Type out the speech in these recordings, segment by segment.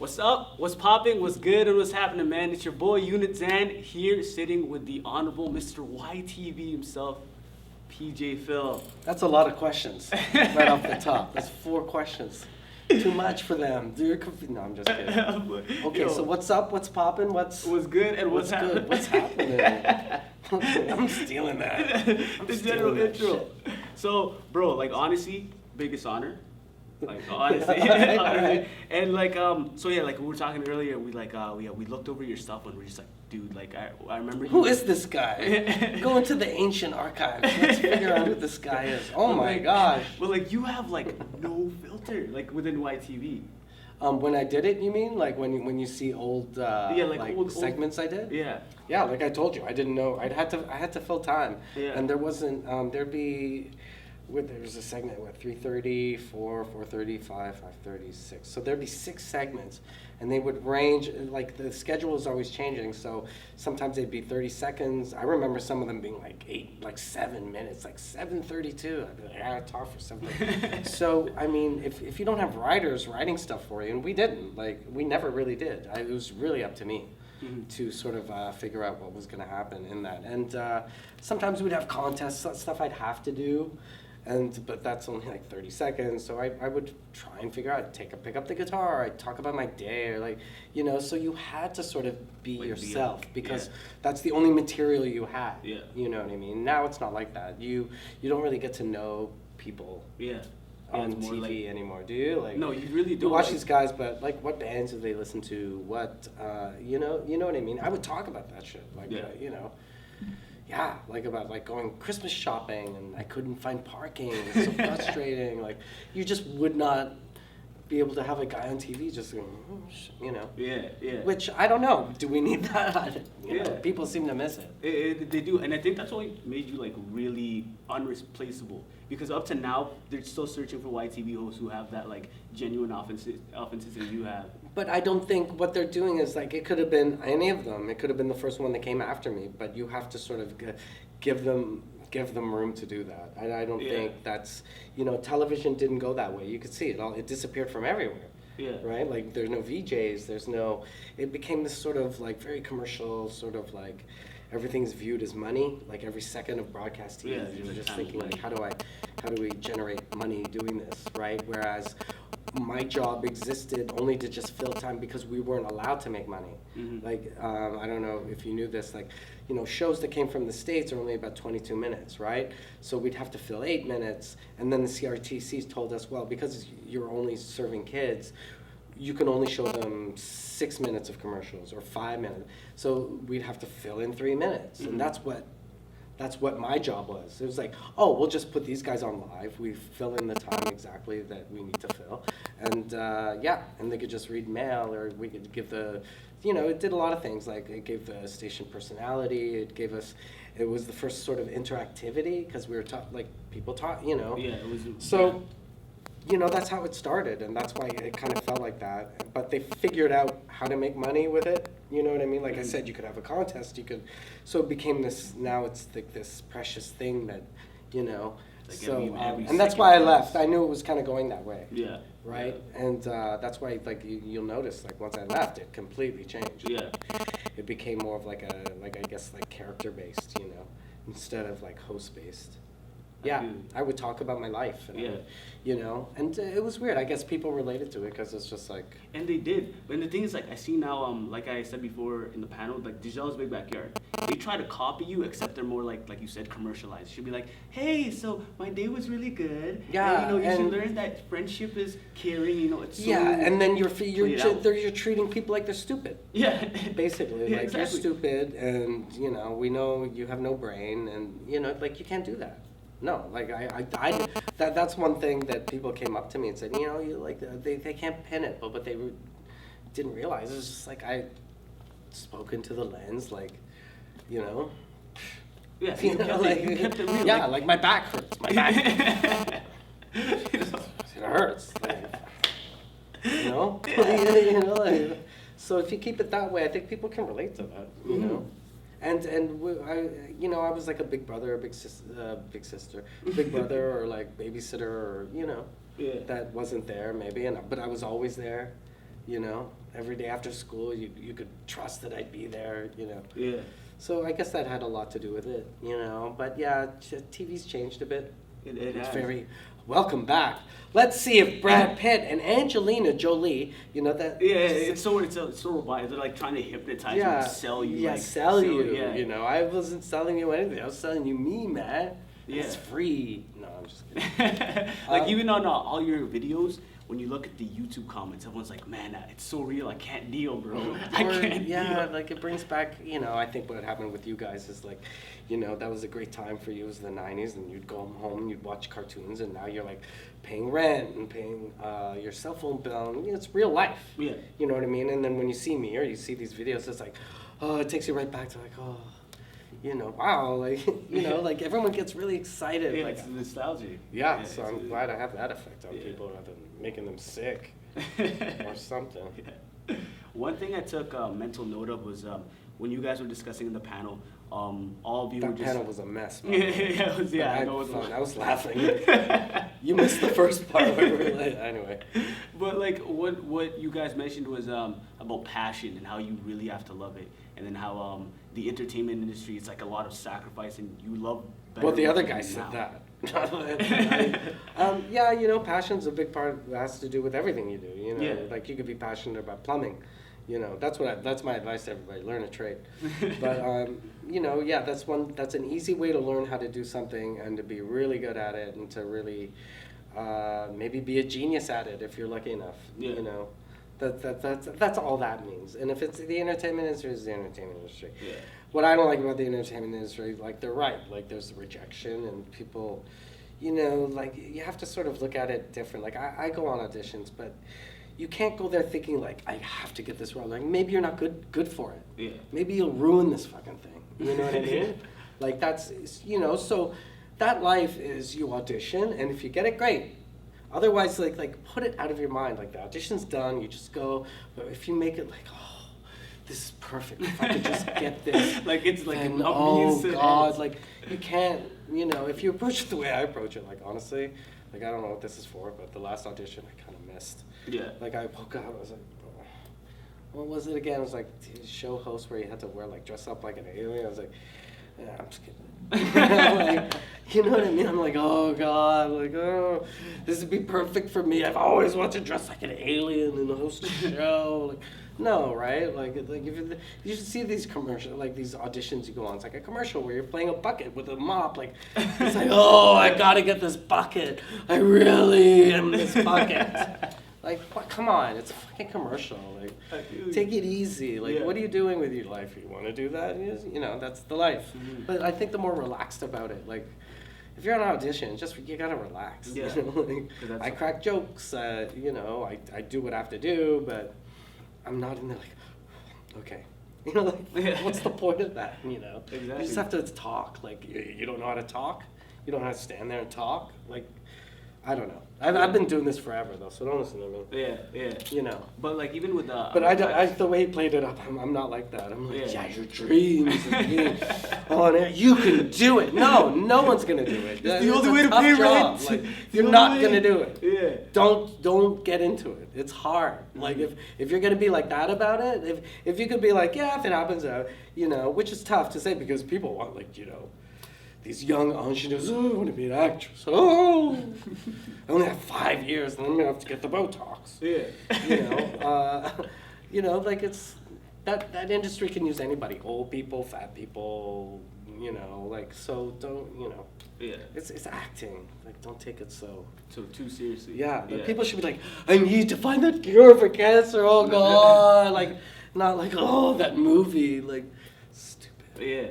What's up? What's popping? What's good? And what's happening, man? It's your boy Unit Zan here, sitting with the Honorable Mr. YTV himself, PJ Phil. That's a lot of questions right off the top. That's 4 questions. Too much for them. No, I'm just kidding. Okay, Yo, so what's up? What's popping? what's good and what's happening? good? What's happening? Okay, I'm stealing that. The general intro. So, bro, like honestly, biggest honor. Like honestly, honestly. And like so yeah, like we were talking earlier, we like we looked over your stuff and we're just like, dude, like I remember. Who is this guy? Go into the ancient archives. Let's figure out who this guy is. Oh my gosh. Well, like you have like no filter, like within YTV. When I did it, you mean? Like when you see old like old segments I did? Yeah. Yeah, like I told you, I didn't know. I had to fill time. Yeah. And there wasn't there was a segment at 3:30, 4, 4:30, 5, 5:30, 6. So there'd be 6 segments, and they would range, like the schedule is always changing. So sometimes they'd be 30 seconds. I remember some of them being like 7 minutes, like 7:32. I'd be like, I talk for 7. So I mean, if you don't have writers writing stuff for you, and we didn't, like we never really did. It was really up to me. Mm-hmm. To sort of figure out what was going to happen in that, and sometimes we'd have contests, stuff I'd have to do. But that's only like 30 seconds, so I would try and figure out, pick up the guitar, I'd talk about my day, or like, so you had to sort of be Like, yourself, because yeah. that's the only material you had. Yeah. You know what I mean? Now it's not like that. You don't really get to know people Yeah. on it's more TV like- anymore, do you? Like, No, you really you don't. watch like- these guys, but like, what bands do they listen to? What, you know what I mean? I would talk about that shit, like, Yeah. yeah, like about like going Christmas shopping and I couldn't find parking. It's so frustrating. Like, you just would not be able to have a guy on TV just going, Yeah, yeah. Which I don't know. Do we need that? Yeah. People seem to miss it. They do, and I think that's what made you like really unreplaceable. Because up to now, they're still searching for YTV hosts who have that like genuine authenticity you have. But I don't think what they're doing is like, it could have been any of them. It could have been the first one that came after me. But you have to sort of give them room to do that. I don't Yeah. think that's, television didn't go that way. You could see it all. It disappeared from everywhere. Yeah. Right? Like, there's no VJs. It became this sort of like very commercial, sort of like everything's viewed as money. Like every second of broadcast TV, Yeah, you're like just time thinking is like, how do we generate money doing this, right? Whereas my job existed only to just fill time because we weren't allowed to make money. Mhm. Like, I don't know if you knew this, like, shows that came from the States are only about 22 minutes, right? So we'd have to fill 8 minutes, and then the CRTCs told us, well, because you're only serving kids, you can only show them 6 minutes of commercials or 5 minutes. So we'd have to fill in 3 minutes, Mhm. and that's what my job was. It was like, oh, we'll just put these guys on live. We fill in the time exactly that we need to fill. And and they could just read mail, or we could give it did a lot of things. Like, it gave the station personality. It was the first sort of interactivity, because we were taught, like, people taught, Yeah, it was. So, that's how it started, and that's why it kind of felt like that. But they figured out how to make money with it. You know what I mean? Like I said, you could have a contest. So it became this. Now it's like this precious thing that, Like So every and that's second why I counts. left. I knew it was kind of going that way. Yeah. Right. And that's why, like, you'll notice, like, once I left, it completely changed. Yeah. It became more of like I guess like character based, instead of like host based. Yeah, I would talk about my life, and and it was weird. I guess people related to it because it's just like. And they did. And the thing is, like, I see now, like I said before in the panel, like, Digel's Big Backyard. They try to copy you, except they're more like you said, commercialized. She'll be like, hey, so my day was really good. Yeah, And, you should and- learn that friendship is caring, it's so... Yeah, and then you're played out. you're treating people like they're stupid. Yeah. Basically, Yeah, like, exactly. you're stupid, and we know you have no brain, and like, you can't do that. No, like, that's one thing that people came up to me and said, you like, they can't pin it, but they didn't realize. It was just like, I spoke into the lens, like, Yeah, you you know, kept like, it, you kept it real. yeah, like my back hurts. My back it hurts. Like, like, so if you keep it that way, I think people can relate to that. And I was like a big brother, a big sister, big brother, or like babysitter, or Yeah. that wasn't there maybe, but I was always there. you know, every day after school, you could trust that I'd be there, you know. Yeah. So I guess that had a lot to do with it, you know. But yeah, TV's changed a bit. It It's has. very welcome back. Let's see if Brad Pitt and Angelina Jolie, you know that. Yeah, it's so robotic. They're like trying to hypnonize you and sell you. Yeah, like, sell you. Yeah. You know, I wasn't selling you anything. I was selling you me, man. Yeah. It's free. No, I'm just kidding. Like even on all your videos, when you look at the YouTube comments, everyone's like, "Man, it's so real. I can't deal, bro. I can't Yeah, deal." like it brings back, you know, I think what happened with you guys is like, you know, that was a great time for you. It was the 90s, and you'd go home and you'd watch cartoons, and now you're like paying rent and paying your cell phone bill. And, you know, it's real life. Yeah. You know what I mean? And then when you see me or you see these videos, it's like, oh, it takes you right back to like, oh, you know, wow, like, you know, like everyone gets really excited. Yeah, like, it's nostalgia. yeah, so I'm glad I have that effect on people rather than making them sick or something. Yeah. One thing I took mental note of was when you guys were discussing in the panel, all of you were That just. panel was a mess. Yeah, it was, yeah, I I had know it was fun. I was laughing. You missed the first part where we were like, anyway. But like what you guys mentioned was about passion and how you really have to love it, and then how the entertainment industry, it's like a lot of sacrifice, and you love. Well, the other what you guy do said now. that. Yeah, you know, passion's a big part. It has to do with everything you do. You know, Yeah. like you could be passionate about plumbing. You know, that's my advice to everybody. Learn a trade. But you know, yeah, that's an easy way to learn how to do something and to be really good at it and to really maybe be a genius at it if you're lucky enough. Yeah. You know, that's all that means. And if it's the entertainment industry, it's the entertainment industry. Yeah. What I don't like about the entertainment industry, like they're right, like there's rejection and people, you know, like you have to sort of look at it different. Like I go on auditions, but you can't go there thinking like I have to get this wrong. Like maybe you're not good for it. Yeah. Maybe you'll ruin this fucking thing. You know what I mean? Like that's, you know, so that life is you audition, and if you get it, great. Otherwise, like put it out of your mind. Like the audition's done, you just go. But if you make it like, oh, this is perfect. If I could just get this, Like it's like then, a oh means to God, end. like you can't. You know, if you approach it the way I approach it, like honestly, like I don't know what this is for, but the last audition I kind of missed. Yeah. Like I woke up, I was like, oh, what was it again? It was like show host where you had to wear like dress up like an alien. I was like, yeah, I'm just kidding. Like, you know what I mean? I'm like, oh God, like, oh, this would be perfect for me. I've always wanted to dress like an alien and host a show. Like, no, right? Like if you should see these commercials, like these auditions you go on. It's like a commercial where you're playing a bucket with a mop. Like, it's like, oh, I gotta get this bucket. I really am this bucket. Like, what? Come on, it's a fucking commercial. Like, take it easy. Like, Yeah. what are you doing with your life? You want to do that? You know, that's the life. Mhm. But I think the more relaxed about it, like, if you're on an audition, just you gotta relax. Yeah. You know, like, 'Cause that's- I crack jokes. You know, I do what I have to do, but I'm not in there like, okay. You know, like, what's the point of that? You know, you Exactly. just have to talk. Like, you don't know how to talk. You don't know how to stand there and talk. Like, I don't know. I've been doing this forever though, so don't listen to me. Yeah, yeah. You know. But like even with the. But the way he played it up, I'm not like that. I'm like, Yeah. yeah, your dreams and being on it, you can do it. No one's gonna do it. It's the It's only a way to tough pay job. rent. Like, The you're only not way. gonna do it. Yeah. Don't get into it. It's hard. Like if you're gonna be like that about it, if you could be like, yeah, if it happens, you know, which is tough to say because people want like, you know, these young entrepreneurs, oh, I want to be an actress. Oh, I only have 5 years, and I'm gonna have to get the Botox. Yeah. You know, like it's that industry can use anybody, old people, fat people, you know, like so don't, you know, Yeah. it's acting. Like don't take it so. So too seriously. Yeah, like, people should be like, I need to find that cure for cancer. Oh God, like not like oh that movie, like stupid. Yeah.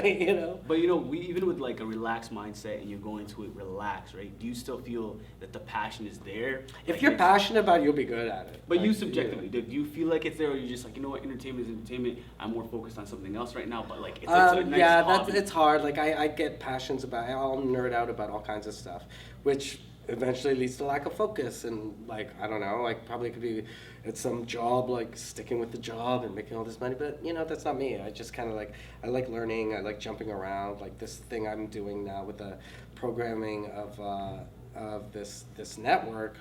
You know. But you know, we even with like a relaxed mindset and you're going to it relaxed, right? Do you still feel that the passion is there? If Like, you're it's- passionate about it, you'll be good at it. But Like, you subjectively, do you feel like it's there, or you're just like, you know what, entertainment is entertainment. I'm more focused on something else right now. But like, it's a nice yeah, hobby. it's hard. Like I get passions about. I'll nerd out about all kinds of stuff, which eventually leads to lack of focus and like I don't know. Like probably could be at some job, like sticking with the job and making all this money. But you know, that's not me. I just kind of like I like learning. I like jumping around. Like this thing I'm doing now with the programming of this network.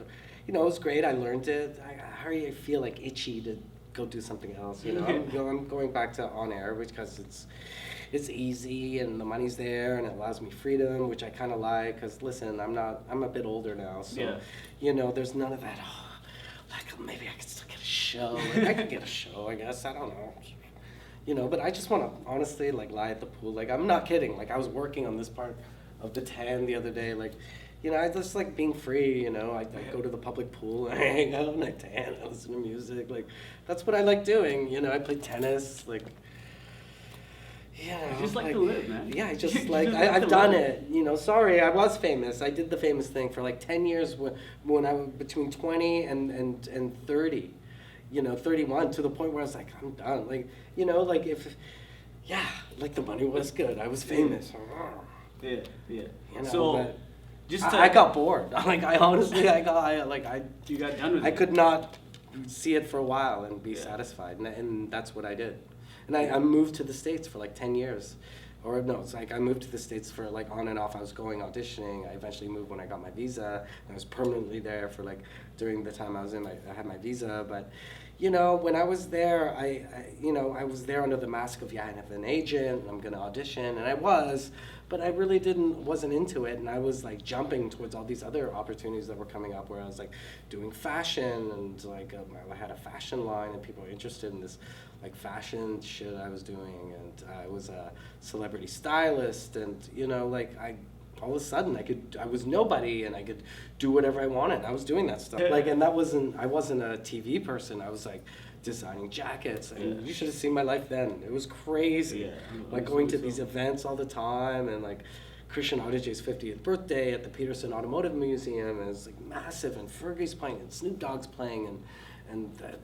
you know, it was great. I learned it. I already feel like itchy to go do something else. You know, I'm going back to on air because it's easy and the money's there and it allows me freedom, which I kind of like. Because listen, I'm a bit older now, so you know, there's none of that. Oh, like maybe I could still get a show. Like, I could get a show, I guess. I don't know. You know, but I just want to honestly like lie at the pool. Like I'm not kidding. Like I was working on this part of the tan the other day. Like, you know, I just like being free. You know, I go to the public pool and I hang out and I tan. I listen to music. Like that's what I like doing. You know, I play tennis. Like. Yeah, I just like to live, man. Yeah, I just like I've done it. You know, sorry, I was famous. I did the famous thing for like 10 years when I was between 20 and 30. You know, 31 to the point where I was like, I'm done. Like, you know, like like the money was good. I was famous. Yeah. You know, so I got bored. Like I honestly, you got done with it. I could not see it for a while and be satisfied, and that's what I did. And I moved to the States for like 10 years. Or no, it's like I moved to the States for like on and off. I was going auditioning. I eventually moved when I got my visa. I was permanently there for like during the time I had my visa. But, you know, when I was there, I was there under the mask of, I have an agent, I'm going to audition. And I was, but I really wasn't into it. And I was like jumping towards all these other opportunities that were coming up where I was like doing fashion and like I had a fashion line and people were interested in this like fashion shit I was doing, and I was a celebrity stylist, and you know, like all of a sudden I was nobody, and I could do whatever I wanted. I was doing that stuff, like, and I wasn't a TV person. I was like designing jackets, and you should have seen my life then. It was crazy, like going to these events all the time, and like Christian Auditje's 50th birthday at the Peterson Automotive Museum, and it's like massive, and Fergie's playing, and Snoop Dogg's playing, and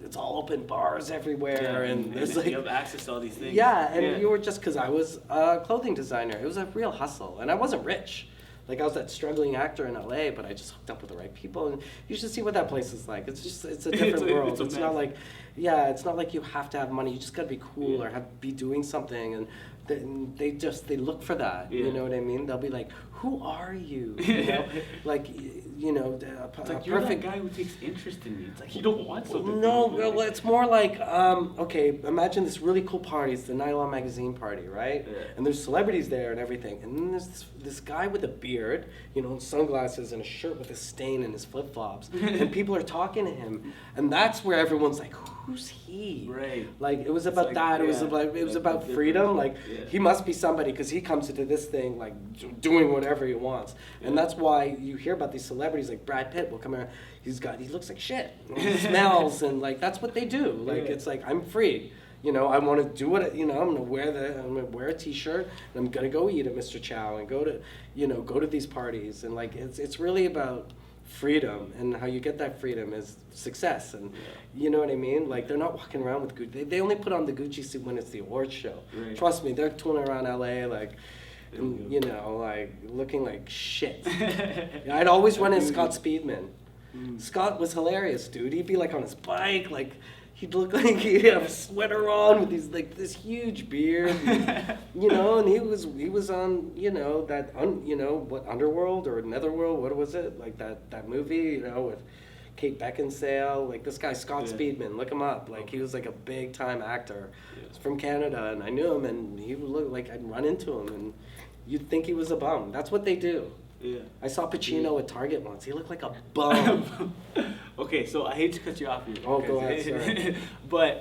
it's all open bars everywhere, and there's like you have access to all these things. Yeah, and you were just because I was a clothing designer. It was a real hustle, and I wasn't rich. Like I was that struggling actor in LA, but I just hooked up with the right people, and you should see what that place is like. It's a different world. It's not like, it's not like you have to have money. You just gotta be cool or be doing something, and they look for that. You know what I mean? They'll be like, who are you? You know, like, you know, it's like you're that guy who takes interest in me. It's like you don't want something. No, well, it's more like, okay, imagine this really cool party. It's the Nylon Magazine party, right? Yeah. And there's celebrities there and everything. And then there's this guy with a beard, you know, and sunglasses and a shirt with a stain and his flip-flops. And people are talking to him. And that's where everyone's like, who's he? Right. Like, it was about that. It was about freedom. Like, he must be somebody because he comes into this thing, like, doing whatever he wants. And that's why you hear about these celebrities, like Brad Pitt will come around. He looks like shit. He smells, and, like, that's what they do. Like, it's like, I'm free. You know, I want to do what, you know, I'm gonna wear a t-shirt, and I'm gonna go eat at Mr. Chow and go to these parties. And, like, it's really about freedom, and how you get that freedom is success, and you know what I mean? Like, they're not walking around with Gucci. They only put on the Gucci suit when it's the awards show. Right. Trust me, they're touring around LA like, you know, like looking like shit. I'd always run into Scott Speedman. Scott was hilarious, dude. He'd be like on his bike, like he'd look like he'd have a sweater on with these like this huge beard, and, you know, and he was on, you know, that you know, what, Underworld or Netherworld, what was it, like that movie, you know, with Kate Beckinsale, like this guy Scott Speedman, look him up, like he was like a big time actor. He's from Canada, and I knew him, and he would look like I'd run into him, and you'd think he was a bum. That's what they do. Yeah. I saw Pacino at Target once. He looked like a bum. Okay, so I hate to cut you off here. Oh, go ahead, sorry. But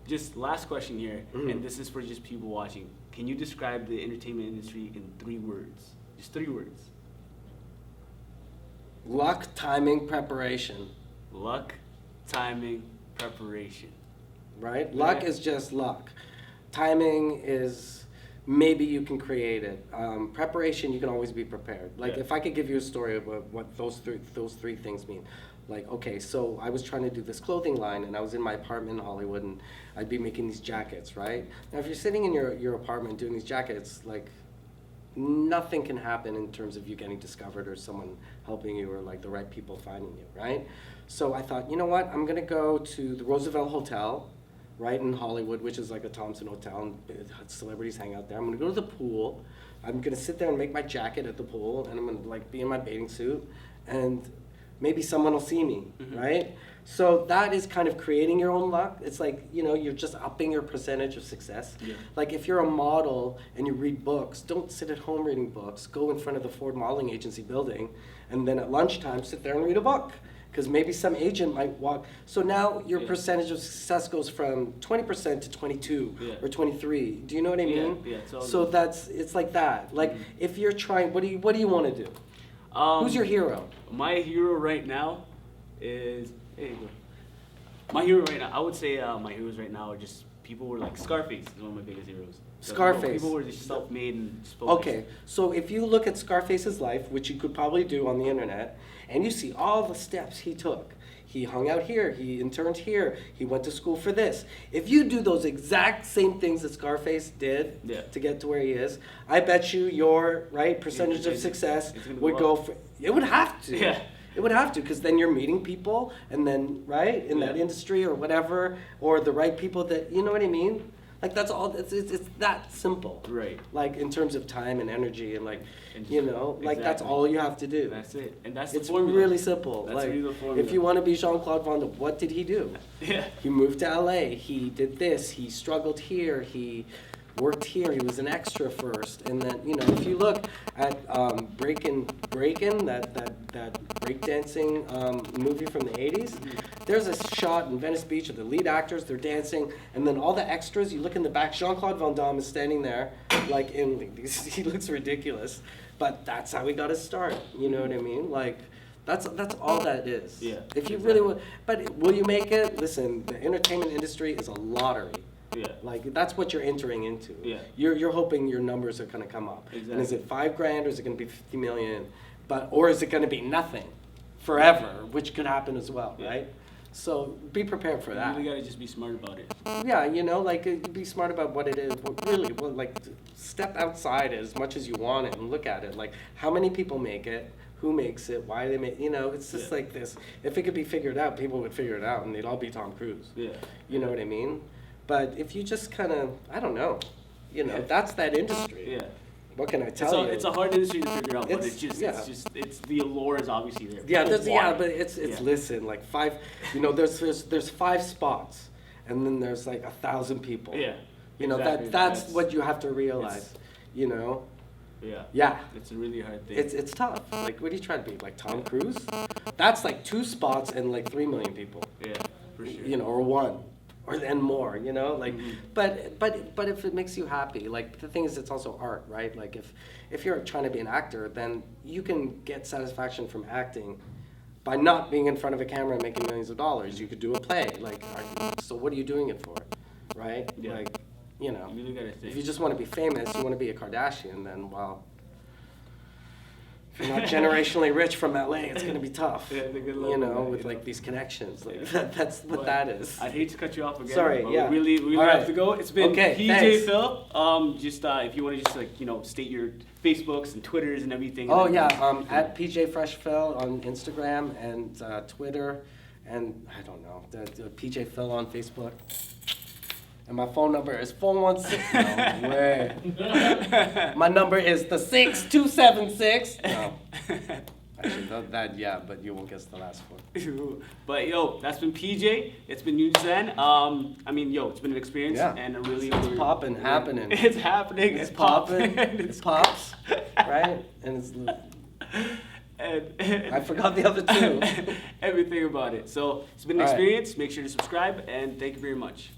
just last question here, and this is for just people watching. Can you describe the entertainment industry in 3 words? Just 3 words. Luck, timing, preparation. Luck, timing, preparation. Right? Luck is just luck. Timing is maybe you can create it. Preparation, you can always be prepared. Like, if I could give you a story of what those three things mean. Like, okay, so I was trying to do this clothing line, and I was in my apartment in Hollywood, and I'd be making these jackets, right? Now, if you're sitting in your apartment doing these jackets, like, nothing can happen in terms of you getting discovered or someone helping you or, like, the right people finding you, right? So I thought, you know what? I'm going to go to the Roosevelt Hotel, right in Hollywood, which is like a Thompson Hotel, and celebrities hang out there. I'm going to go to the pool. I'm going to sit there and make my jacket at the pool, and I'm going to, like, be in my bathing suit, and maybe someone will see me, right? So that is kind of creating your own luck. It's like, you're just upping your percentage of success. Yeah. Like if you're a model and you read books, don't sit at home reading books. Go in front of the Ford Modeling Agency building, and then at lunchtime sit there and read a book. Because maybe some agent might walk. So now your percentage of success goes from 20% to 22 or 23. Do you know what I mean? Yeah, totally. So it's like that. Like if you're trying, what do you want to do? Who's your hero? My hero right now is, there you go. My hero right now, I would say my heroes right now are just people who are like Scarface is one of my biggest heroes. Scarface. People who are just self-made and spoken. Okay, so if you look at Scarface's life, which you could probably do on the internet, and you see all the steps he took. He hung out here, he interned here, he went to school for this. If you do those exact same things that Scarface did to get to where he is, I bet you your percentage of success would go for, it would have to. Yeah. It would have to, because then you're meeting people, and then, in that industry or whatever, or the right people that, you know what I mean? Like, that's all, it's that simple. Right. Like, in terms of time and energy, and Exactly. that's all you have to do. That's it. And that's It's the formula. really simple. That's like, really the formula. if you want to be Jean-Claude Van Damme, what did he do? Yeah. He moved to LA, he did this, he struggled here, he worked here, he was an extra first, and then, if you look at Breakin', that breakdancing movie from the 80s, there's a shot in Venice Beach of the lead actors, they're dancing, and then all the extras, you look in the back, Jean-Claude Van Damme is standing there, like, he looks ridiculous, but that's how he got his start, you know what I mean? Like, that's all that is. Yeah. If you really will, but will you make it? Listen, the entertainment industry is a lottery. Yeah. Like, that's what you're entering into. Yeah. You're hoping your numbers are going to come up. Exactly. And is it $5,000 or is it going to be 50 million? Or is it going to be nothing forever, which could happen as well, right? So be prepared for that. You really gotta just be smart about it. Yeah, be smart about what it is. Step outside as much as you want it and look at it. Like, how many people make it? Who makes it? Why they make? It's just like this. If it could be figured out, people would figure it out, and they'd all be Tom Cruise. Yeah. You know what I mean? But if you just kind of, I don't know, that's that industry. Yeah. What can I tell you? It's a hard industry to figure out, but It's- it's the allure is obviously there. Yeah, People want it. but it's listen, like there's 5 spots, and then there's like 1,000 people. Yeah. Exactly. That's what you have to realize. Yeah. Yeah. It's a really hard thing. It's tough. Like, what are you trying to be? Like Tom Cruise? That's like 2 spots and like 3 million people. Yeah, for sure. Or 1. And more, like, but if it makes you happy, like, the thing is, it's also art, right? Like, if you're trying to be an actor, then you can get satisfaction from acting by not being in front of a camera and making millions of dollars. You could do a play, like, so what are you doing it for, right? Yeah. Like, You really gotta think. if you just want to be famous, you want to be a Kardashian, then, well, if you're not generationally rich from LA, it's going to be tough. Yeah, the good luck with like these connections. Like, that's what that is. I'd hate to cut you off again. Sorry, but yeah. We really All right. have to go. It's been PJ thanks. Phil. If you want to just state your Facebooks and Twitters and everything. Oh yeah, at PJ Phresh Phil on Instagram and Twitter, and I don't know, the PJ Phil on Facebook. And my phone number is 416. No way. My number is the 6276. No. Actually, but you won't guess the last one. But that's been PJ. It's been Yunsan. It's been an experience, and It's popping, happening. It's happening. It's popping. It pops, right? And it's. And I forgot the other 2. Everything about it. So it's been an experience. Make sure to subscribe, and thank you very much.